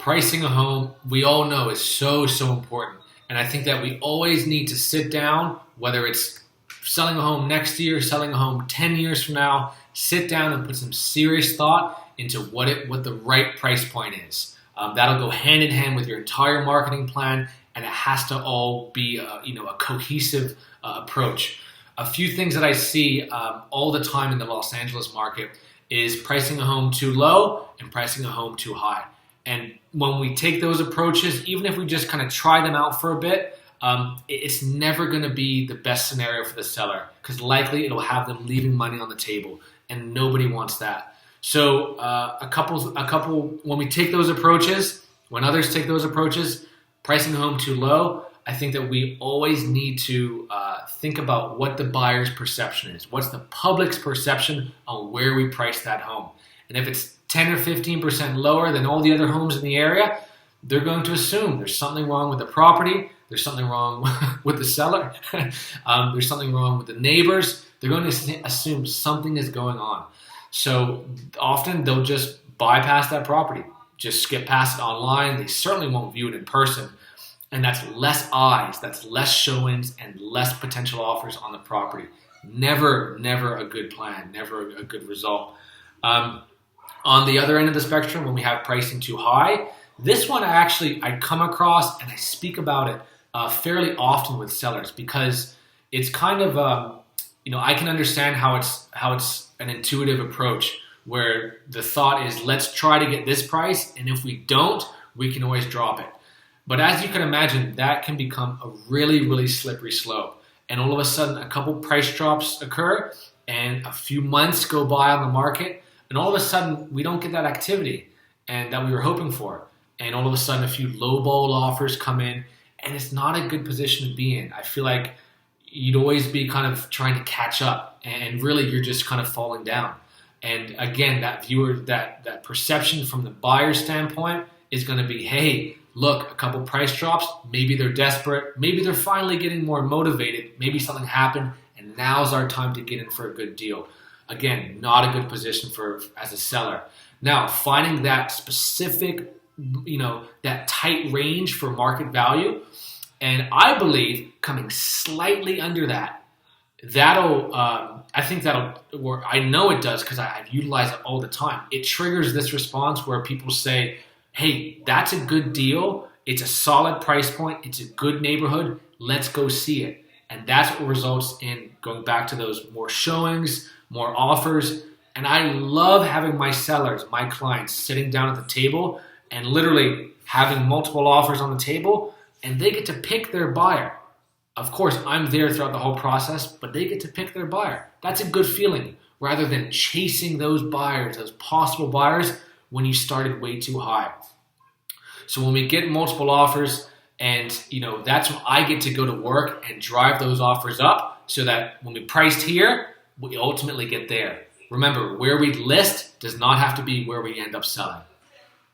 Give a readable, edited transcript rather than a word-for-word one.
pricing a home, we all know, is so, so important. And I think that we always need to sit down, whether it's selling a home next year, selling a home 10 years from now, sit down and put some serious thought into what the right price point is. That'll go hand in hand with your entire marketing plan, and it has to all be a cohesive approach. A few things that I see all the time in the Los Angeles market is pricing a home too low and pricing a home too high. And when we take those approaches, even if we just kind of try them out for a bit, it's never going to be the best scenario for the seller, because likely it'll have them leaving money on the table, and nobody wants that. So a couple, when we take those approaches, when others take those approaches, pricing a home too low, I think that we always need to think about what the buyer's perception is. What's the public's perception on where we price that home? And if it's 10 or 15% lower than all the other homes in the area, they're going to assume there's something wrong with the property, there's something wrong with the seller, there's something wrong with the neighbors. They're going to assume something is going on. So often they'll just bypass that property, just skip past it online. They certainly won't view it in person. And that's less eyes, that's less showings, and less potential offers on the property. Never a good plan, never a good result. On the other end of the spectrum, when we have pricing too high, this one I come across and I speak about it fairly often with sellers, because it's kind of I can understand how it's an intuitive approach where the thought is, let's try to get this price, and if we don't, we can always drop it. But as you can imagine, that can become a really, really slippery slope. And all of a sudden, a couple price drops occur, and a few months go by on the market, and all of a sudden, we don't get that activity and that we were hoping for. And all of a sudden, a few lowball offers come in, and it's not a good position to be in. I feel like you'd always be kind of trying to catch up, and really you're just kind of falling down. And again, that perception from the buyer's standpoint is going to be, hey, look, a couple price drops, maybe they're desperate, maybe they're finally getting more motivated, maybe something happened, and now's our time to get in for a good deal. Again, not a good position as a seller. Now, finding that specific, that tight range for market value, and I believe coming slightly under that, I know it does, because I've utilized it all the time. It triggers this response where people say, hey, that's a good deal. It's a solid price point. It's a good neighborhood. Let's go see it. And that's what results in going back to those more showings, more offers. And I love having my sellers, my clients, sitting down at the table and literally having multiple offers on the table, and they get to pick their buyer. Of course, I'm there throughout the whole process, but they get to pick their buyer. That's a good feeling, rather than chasing those buyers, those possible buyers, when you started way too high. So when we get multiple offers, and that's when I get to go to work and drive those offers up, so that when we priced here, we ultimately get there. Remember, where we list does not have to be where we end up selling.